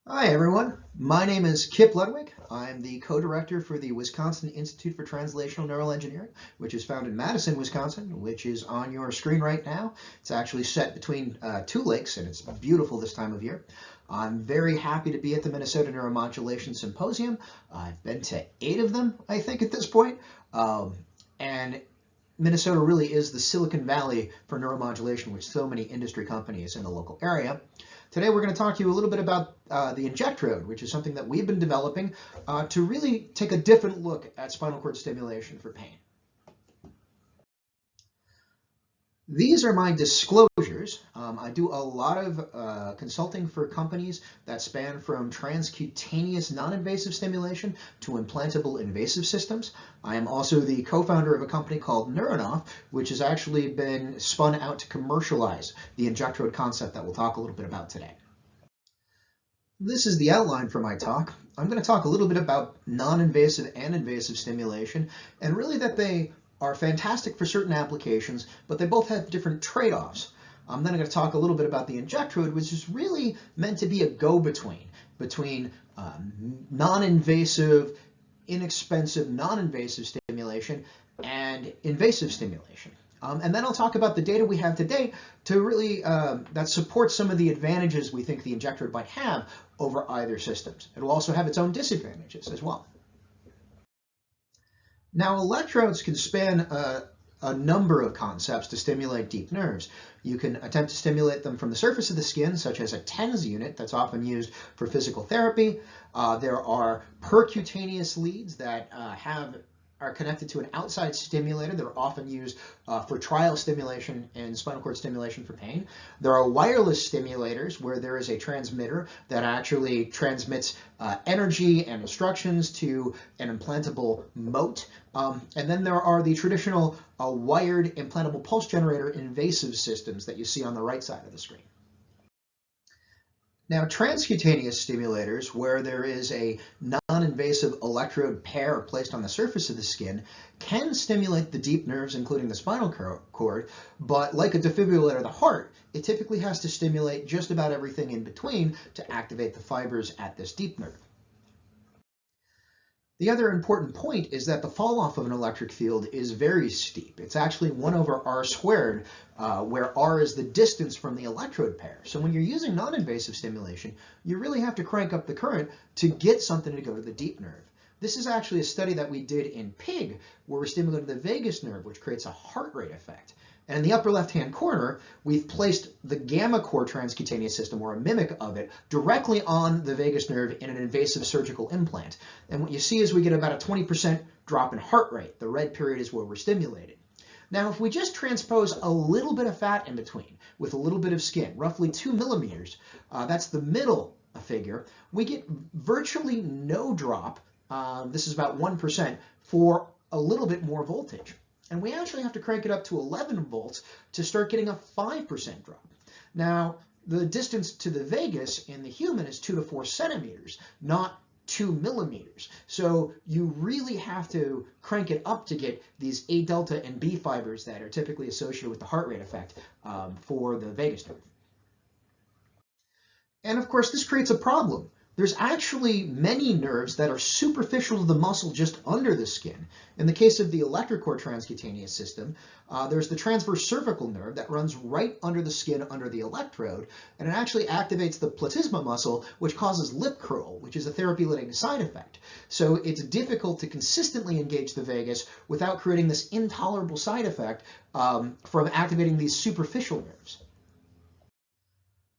Hi everyone, my name is Kip Ludwig. I'm the co-director for the Wisconsin Institute for Translational Neural Engineering, which is found in Madison, Wisconsin, which is on your screen right now. It's actually set between two lakes and it's beautiful this time of year. I'm very happy to be at the Minnesota Neuromodulation Symposium. I've been to 8 of them, I think, at this point. And Minnesota really is the Silicon Valley for neuromodulation with so many industry companies in the local area. Today we're going to talk to you a little bit about the Injectrode, which is something that we've been developing to really take a different look at spinal cord stimulation for pain. These are my disclosures. I do a lot of consulting for companies that span from transcutaneous non-invasive stimulation to implantable invasive systems. I am also the co-founder of a company called Neuronov, which has actually been spun out to commercialize the Injectrode concept that we'll talk a little bit about today. This is the outline for my talk. I'm going to talk a little bit about non-invasive and invasive stimulation, and really that they are fantastic for certain applications, but they both have different trade-offs. I'm then going to talk a little bit about the Injectrode, which is really meant to be a go-between between non-invasive, inexpensive, non-invasive stimulation and invasive stimulation. And then I'll talk about the data we have today to really that supports some of the advantages we think the Injectrode might have over either systems. It will also have its own disadvantages as well. Now, electrodes can span a number of concepts to stimulate deep nerves. You can attempt to stimulate them from the surface of the skin, such as a TENS unit that's often used for physical therapy. There are percutaneous leads that are connected to an outside stimulator that are often used for trial stimulation and spinal cord stimulation for pain. There are wireless stimulators where there is a transmitter that actually transmits energy and instructions to an implantable mote. And then there are the traditional wired implantable pulse generator invasive systems that you see on the right side of the screen. Now, transcutaneous stimulators, where there is a non-invasive electrode pair placed on the surface of the skin, can stimulate the deep nerves, including the spinal cord, but like a defibrillator of the heart, it typically has to stimulate just about everything in between to activate the fibers at this deep nerve. The other important point is that the fall off of an electric field is very steep. It's actually 1 over r squared, where r is the distance from the electrode pair. So when you're using non-invasive stimulation, you really have to crank up the current to get something to go to the deep nerve. This is actually a study that we did in pig, where we stimulated the vagus nerve, which creates a heart rate effect. And in the upper left-hand corner, we've placed the gamma core transcutaneous system, or a mimic of it, directly on the vagus nerve in an invasive surgical implant. And what you see is we get about a 20% drop in heart rate. The red period is where we're stimulated. Now, if we just transpose a little bit of fat in between with a little bit of skin, roughly 2 millimeters, that's the middle figure, we get virtually no drop. This is about 1% for a little bit more voltage. And we actually have to crank it up to 11 volts to start getting a 5% drop. Now, the distance to the vagus in the human is 2 to 4 centimeters, not 2 millimeters. So you really have to crank it up to get these A delta and B fibers that are typically associated with the heart rate effect for the vagus nerve. And of course, this creates a problem. There's actually many nerves that are superficial to the muscle just under the skin. In the case of the electrocore transcutaneous system, there's the transverse cervical nerve that runs right under the skin under the electrode, and it actually activates the platysma muscle, which causes lip curl, which is a therapy-limiting side effect. So it's difficult to consistently engage the vagus without creating this intolerable side effect from activating these superficial nerves.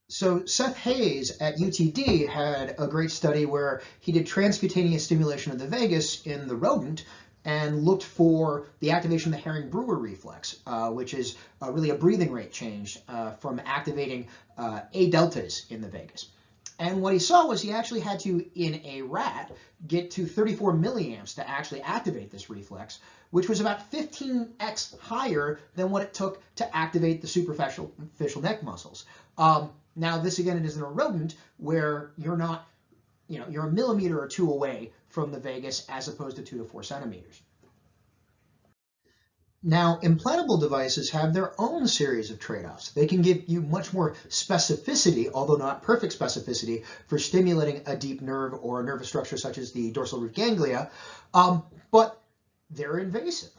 So Seth Hayes at UTD had a great study where he did transcutaneous stimulation of the vagus in the rodent and looked for the activation of the Herring-Brewer reflex, which is really a breathing rate change from activating A deltas in the vagus. And what he saw was he actually had to, in a rat, get to 34 milliamps to actually activate this reflex, which was about 15x higher than what it took to activate the superficial neck muscles. Now, this again, it is in a rodent where you're not, you're a millimeter or 2 away from the vagus as opposed to 2 to 4 centimeters. Now, implantable devices have their own series of trade-offs. They can give you much more specificity, although not perfect specificity, for stimulating a deep nerve or a nervous structure such as the dorsal root ganglia, but they're invasive.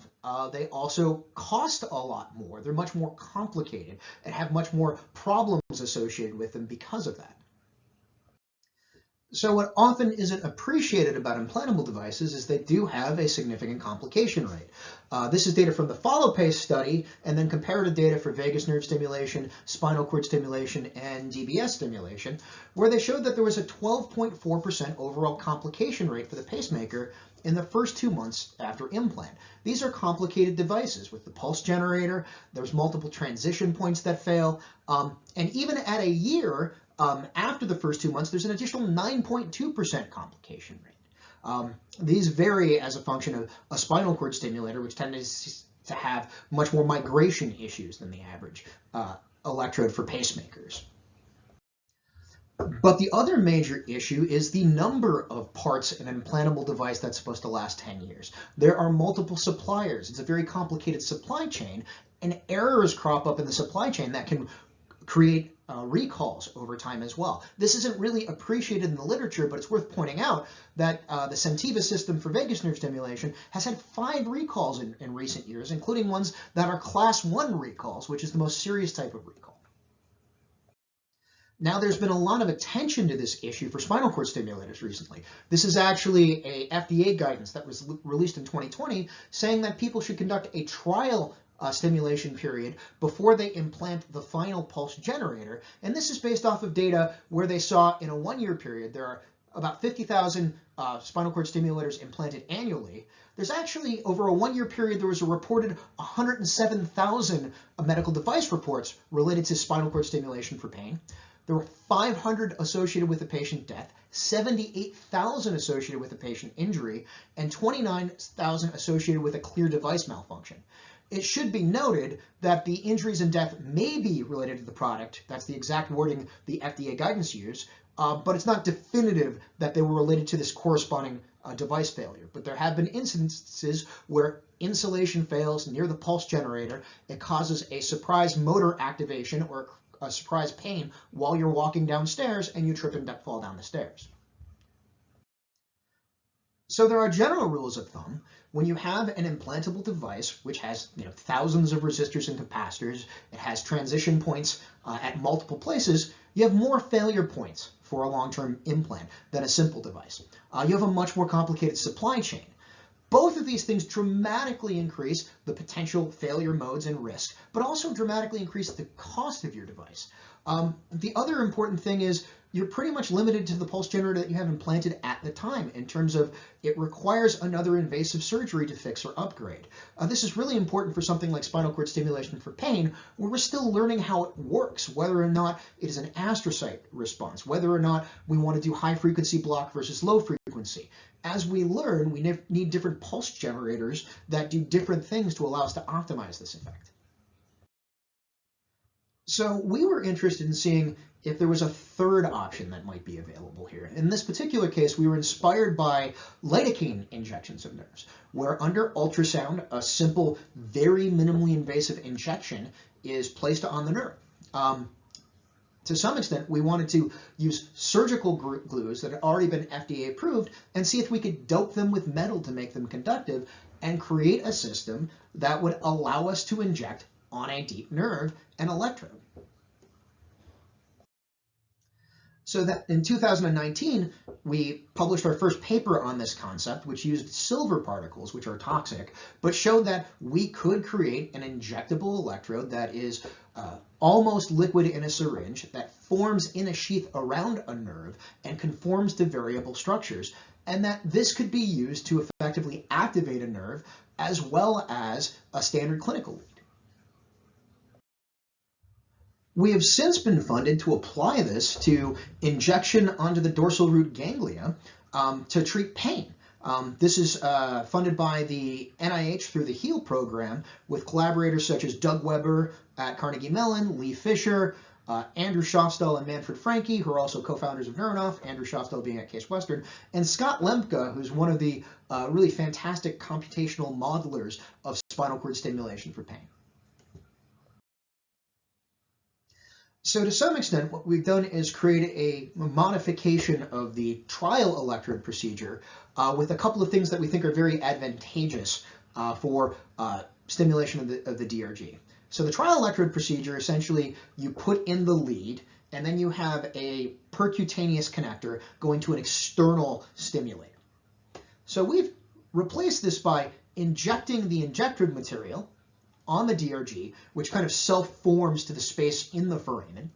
They also cost a lot more. They're much more complicated and have much more problems associated with them because of that. So what often isn't appreciated about implantable devices is they do have a significant complication rate. This is data from the follow-pace study and then comparative data for vagus nerve stimulation, spinal cord stimulation, and DBS stimulation, where they showed that there was a 12.4% overall complication rate for the pacemaker in the first 2 months after implant. These are complicated devices with the pulse generator. There's multiple transition points that fail, and even at a year, after the first 2 months, there's an additional 9.2% complication rate. These vary as a function of a spinal cord stimulator, which tends to have much more migration issues than the average electrode for pacemakers. But the other major issue is the number of parts in an implantable device that's supposed to last 10 years. There are multiple suppliers. It's a very complicated supply chain, and errors crop up in the supply chain that can create recalls over time as well. This isn't really appreciated in the literature, but it's worth pointing out that the Sentiva system for vagus nerve stimulation has had 5 recalls in recent years, including ones that are class 1 recalls, which is the most serious type of recall. Now, there's been a lot of attention to this issue for spinal cord stimulators recently. This is actually a FDA guidance that was released in 2020 saying that people should conduct a trial stimulation period before they implant the final pulse generator. And this is based off of data where they saw in a 1-year period, there are about 50,000 spinal cord stimulators implanted annually. There's actually, over a 1-year period, there was a reported 107,000 medical device reports related to spinal cord stimulation for pain. There were 500 associated with a patient death, 78,000 associated with a patient injury, and 29,000 associated with a clear device malfunction. It should be noted that the injuries and death may be related to the product. That's the exact wording the FDA guidance used, but it's not definitive that they were related to this corresponding device failure. But there have been instances where insulation fails near the pulse generator. It causes a surprise motor activation or a surprise pain while you're walking downstairs and you trip and fall down the stairs. So there are general rules of thumb. When you have an implantable device, which has thousands of resistors and capacitors, it has transition points at multiple places, you have more failure points for a long-term implant than a simple device. You have a much more complicated supply chain. Both of these things dramatically increase the potential failure modes and risk, but also dramatically increase the cost of your device. The other important thing is you're pretty much limited to the pulse generator that you have implanted at the time in terms of it requires another invasive surgery to fix or upgrade. This is really important for something like spinal cord stimulation for pain, where we're still learning how it works, whether or not it is an astrocyte response, whether or not we want to do high frequency block versus low frequency. As we learn, we need different pulse generators that do different things to allow us to optimize this effect. So we were interested in seeing if there was a third option that might be available here. In this particular case, we were inspired by lidocaine injections of nerves, where under ultrasound, a simple, very minimally invasive injection is placed on the nerve. To some extent, we wanted to use surgical glues that had already been FDA approved and see if we could dope them with metal to make them conductive and create a system that would allow us to inject on a deep nerve an electrode. So that in 2019, we published our first paper on this concept, which used silver particles, which are toxic, but showed that we could create an injectable electrode that is almost liquid in a syringe, that forms in a sheath around a nerve and conforms to variable structures, and that this could be used to effectively activate a nerve as well as a standard clinical lead. We have since been funded to apply this to injection onto the dorsal root ganglia to treat pain. This is funded by the NIH through the HEAL program with collaborators such as Doug Weber at Carnegie Mellon, Lee Fisher, Andrew Schofstall and Manfred Franke, who are also co-founders of Neuronoff, Andrew Schofstall being at Case Western, and Scott Lemke, who's one of the really fantastic computational modelers of spinal cord stimulation for pain. So to some extent, what we've done is create a modification of the trial electrode procedure with a couple of things that we think are very advantageous for stimulation of the DRG. So the trial electrode procedure, essentially, you put in the lead, and then you have a percutaneous connector going to an external stimulator. So we've replaced this by injecting the Injectrode material on the DRG, which kind of self-forms to the space in the foramen.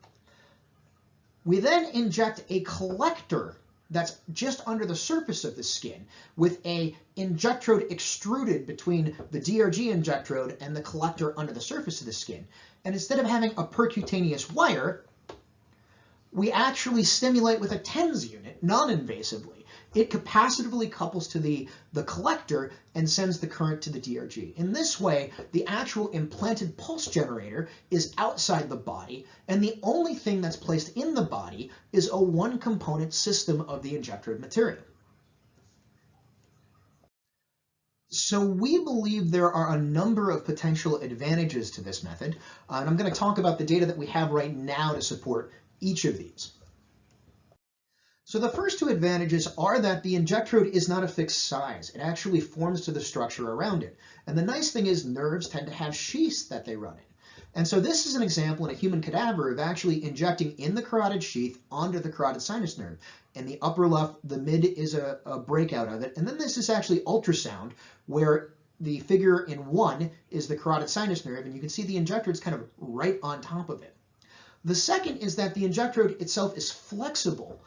We then inject a collector that's just under the surface of the skin with a Injectrode extruded between the DRG Injectrode and the collector under the surface of the skin. And instead of having a percutaneous wire, we actually stimulate with a TENS unit non-invasively. It capacitively couples to the collector and sends the current to the DRG. In this way, the actual implanted pulse generator is outside the body, and the only thing that's placed in the body is a one-component system of the Injectrode material. So we believe there are a number of potential advantages to this method, and I'm going to talk about the data that we have right now to support each of these. So the first two advantages are that the Injectrode is not a fixed size. It actually forms to the structure around it. And the nice thing is nerves tend to have sheaths that they run in. And so this is an example in a human cadaver of actually injecting in the carotid sheath onto the carotid sinus nerve. In the upper left, the mid is a breakout of it. And then this is actually ultrasound, where the figure in 1 is the carotid sinus nerve, and you can see the Injectrode is kind of right on top of it. The second is that the Injectrode itself is flexible.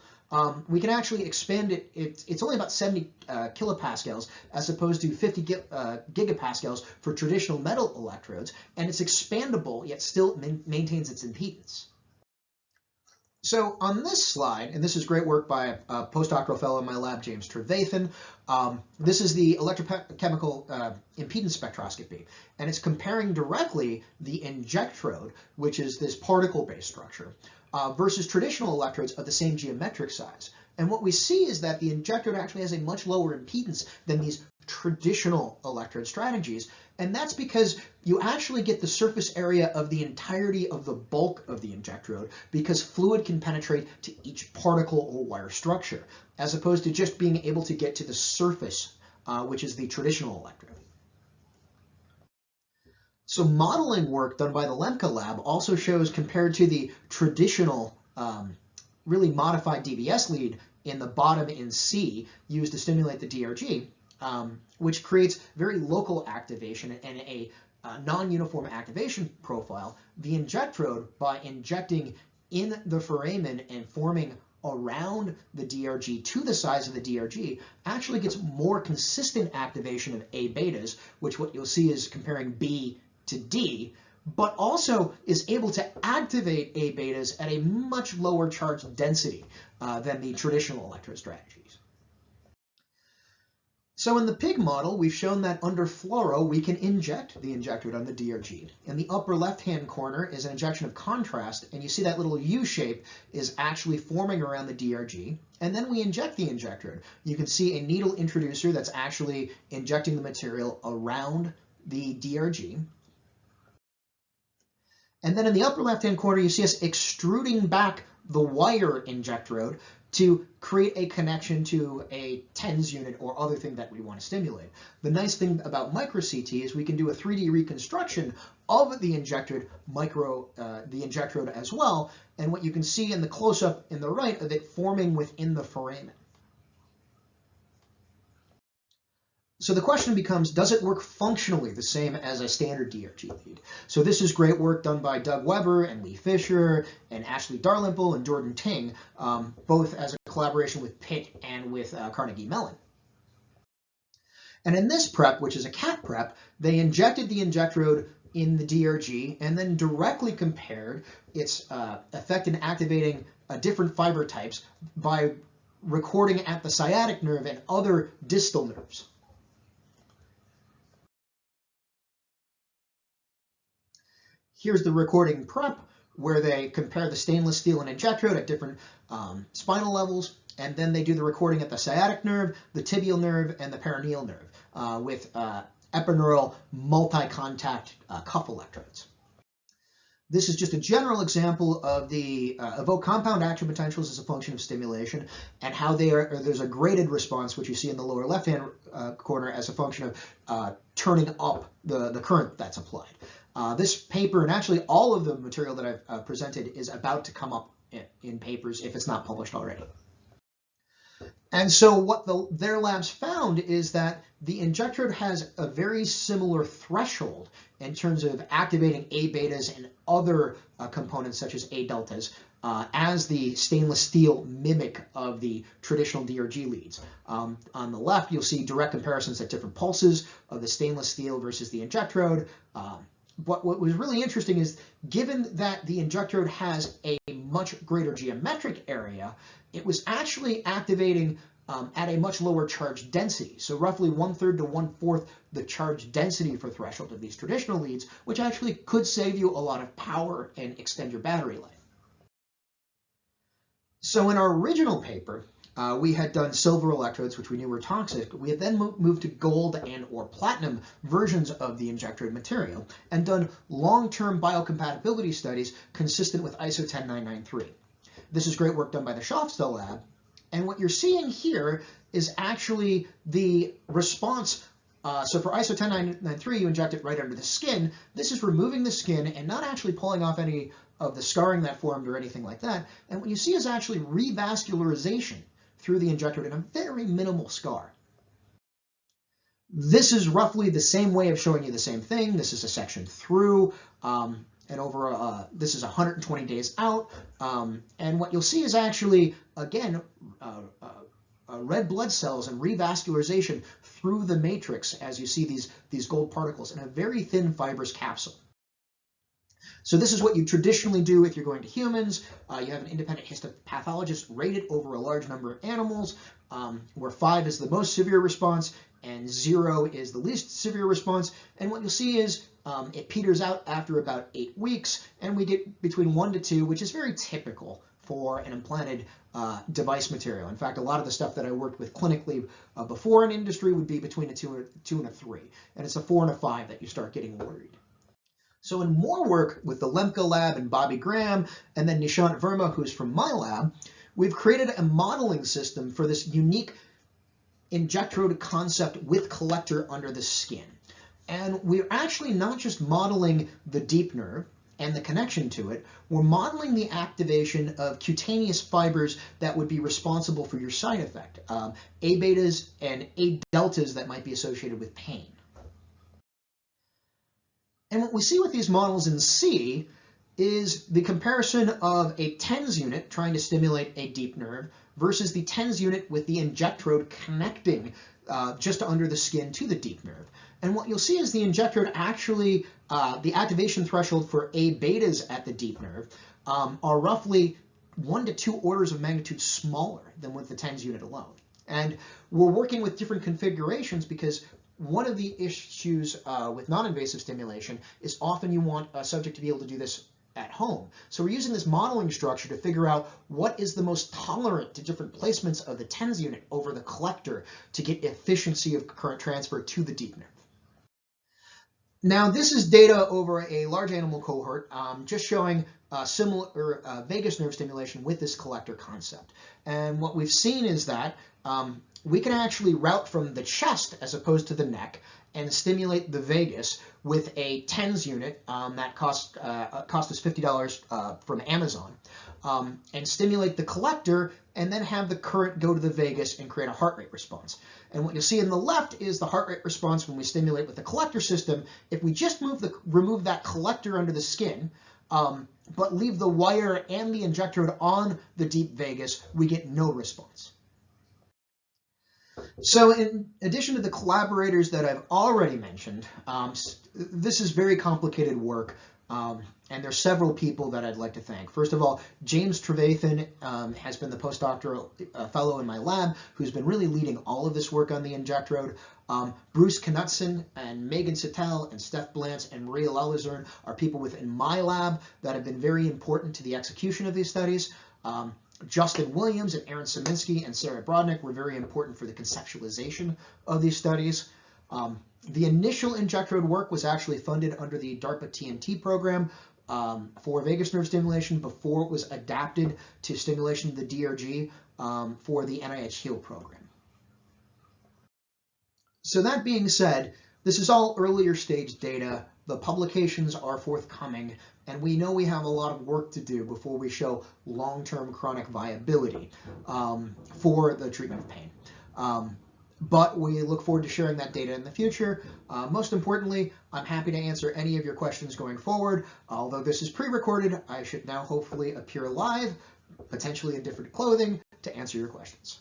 We can actually expand it. It's only about 70 kilopascals as opposed to 50 gigapascals for traditional metal electrodes, and it's expandable yet still maintains its impedance. So on this slide, and this is great work by a postdoctoral fellow in my lab, James Trevathan, this is the electrochemical impedance spectroscopy, and it's comparing directly the Injectrode, which is this particle-based structure, versus traditional electrodes of the same geometric size. And what we see is that the Injectrode actually has a much lower impedance than these traditional electrode strategies, and that's because you actually get the surface area of the entirety of the bulk of the Injectrode because fluid can penetrate to each particle or wire structure, as opposed to just being able to get to the surface, which is the traditional electrode. So modeling work done by the Lemke lab also shows, compared to the traditional really modified DBS lead in the bottom in C used to stimulate the DRG, which creates very local activation and a non-uniform activation profile, the Injectrode, by injecting in the foramen and forming around the DRG to the size of the DRG, actually gets more consistent activation of A betas, which what you'll see is comparing B to D, but also is able to activate A betas at a much lower charge density than the traditional electrode strategies. So in the pig model, we've shown that under fluoro, we can inject the Injectrode on the DRG. In the upper left-hand corner is an injection of contrast, and you see that little U shape is actually forming around the DRG, and then we inject the Injectrode. You can see a needle introducer that's actually injecting the material around the DRG. And then in the upper left-hand corner, you see us extruding back the wire Injectrode to create a connection to a TENS unit or other thing that we want to stimulate. The nice thing about micro-CT is we can do a 3D reconstruction of the Injectrode as well, and what you can see in the close-up in the right of it forming within the foramen. So the question becomes, does it work functionally the same as a standard DRG lead? So this is great work done by Doug Weber and Lee Fisher and Ashley Darlimple and Jordan Ting, both as a collaboration with Pitt and with Carnegie Mellon. And in this prep, which is a cat prep, they injected the Injectrode in the DRG and then directly compared its effect in activating different fiber types by recording at the sciatic nerve and other distal nerves. Here's the recording prep where they compare the stainless steel and Injectrode at different spinal levels, and then they do the recording at the sciatic nerve, the tibial nerve, and the peroneal nerve with epineural multi-contact cuff electrodes. This is just a general example of the evoked compound action potentials as a function of stimulation, and how there's a graded response, which you see in the lower left-hand corner, as a function of turning up the current that's applied. This paper, and actually all of the material that I've presented, is about to come up in papers if it's not published already. And so what their labs found is that the Injectrode has a very similar threshold in terms of activating A betas and other components such as A deltas as the stainless steel mimic of the traditional DRG leads. On the left, you'll see direct comparisons at different pulses of the stainless steel versus the Injectrode. But what was really interesting is, given that the Injectrode has a much greater geometric area, it was actually activating at a much lower charge density. So roughly 1/3 to 1/4 the charge density for threshold of these traditional leads, which actually could save you a lot of power and extend your battery life. So in our original paper, we had done silver electrodes, which we knew were toxic. We had then moved to gold and or platinum versions of the Injectrode material and done long-term biocompatibility studies consistent with ISO 10993. This is great work done by the Schofstall lab. And what you're seeing here is actually the response. So for ISO 10993, you inject it right under the skin. This is removing the skin and not actually pulling off any of the scarring that formed or anything like that. And what you see is actually revascularization through the Injectrode in a very minimal scar. This is roughly the same way of showing you the same thing. This is a section through, and over this is 120 days out. And what you'll see is actually, again, red blood cells and revascularization through the matrix as you see these gold particles in a very thin fibrous capsule. So this is what you traditionally do if you're going to humans. You have an independent histopathologist rate it over a large number of animals, where 5 is the most severe response and 0 is the least severe response. And what you'll see is it peters out after about 8 weeks, and we get between 1 to 2, which is very typical for an implanted device material. In fact, a lot of the stuff that I worked with clinically before in industry would be between a 2 and a 3, and it's a 4 and a 5 that you start getting worried. So in more work with the Lemke lab and Bobby Graham, and then Nishant Verma, who's from my lab, we've created a modeling system for this unique Injectrode concept with collector under the skin. And we're actually not just modeling the deep nerve and the connection to it, we're modeling the activation of cutaneous fibers that would be responsible for your side effect, A betas and A deltas that might be associated with pain. And what we see with these models in C is the comparison of a TENS unit trying to stimulate a deep nerve versus the TENS unit with the Injectrode connecting just under the skin to the deep nerve. And what you'll see is the Injectrode actually, the activation threshold for A betas at the deep nerve are roughly 1 to 2 orders of magnitude smaller than with the TENS unit alone. And we're working with different configurations because one of the issues with non-invasive stimulation is often you want a subject to be able to do this at home. So we're using this modeling structure to figure out what is the most tolerant to different placements of the TENS unit over the collector to get efficiency of current transfer to the deep nerve. Now this is data over a large animal cohort just showing similar vagus nerve stimulation with this collector concept. And what we've seen is that we can actually route from the chest as opposed to the neck and stimulate the vagus with a TENS unit that cost us $50 from Amazon, and stimulate the collector and then have the current go to the vagus and create a heart rate response. And what you'll see in the left is the heart rate response when we stimulate with the collector system. If we just remove that collector under the skin, but leave the wire and the Injectrode on the deep vagus, we get no response. So in addition to the collaborators that I've already mentioned, this is very complicated work And there's several people that I'd like to thank. First of all, James Trevathan has been the postdoctoral fellow in my lab, who's been really leading all of this work on the Injectrode. Bruce Knutson and Megan Sattel and Steph Blantz and Maria Lalazern are people within my lab that have been very important to the execution of these studies. Justin Williams and Aaron Saminsky and Sarah Brodnick were very important for the conceptualization of these studies. The initial Injectrode work was actually funded under the DARPA TNT program for vagus nerve stimulation before it was adapted to stimulation of the DRG for the NIH HEAL program. So that being said, this is all earlier stage data. The publications are forthcoming, and we know we have a lot of work to do before we show long-term chronic viability for the treatment of pain. But we look forward to sharing that data in the future. Most importantly, I'm happy to answer any of your questions going forward. Although this is pre-recorded, I should now hopefully appear live, potentially in different clothing, to answer your questions.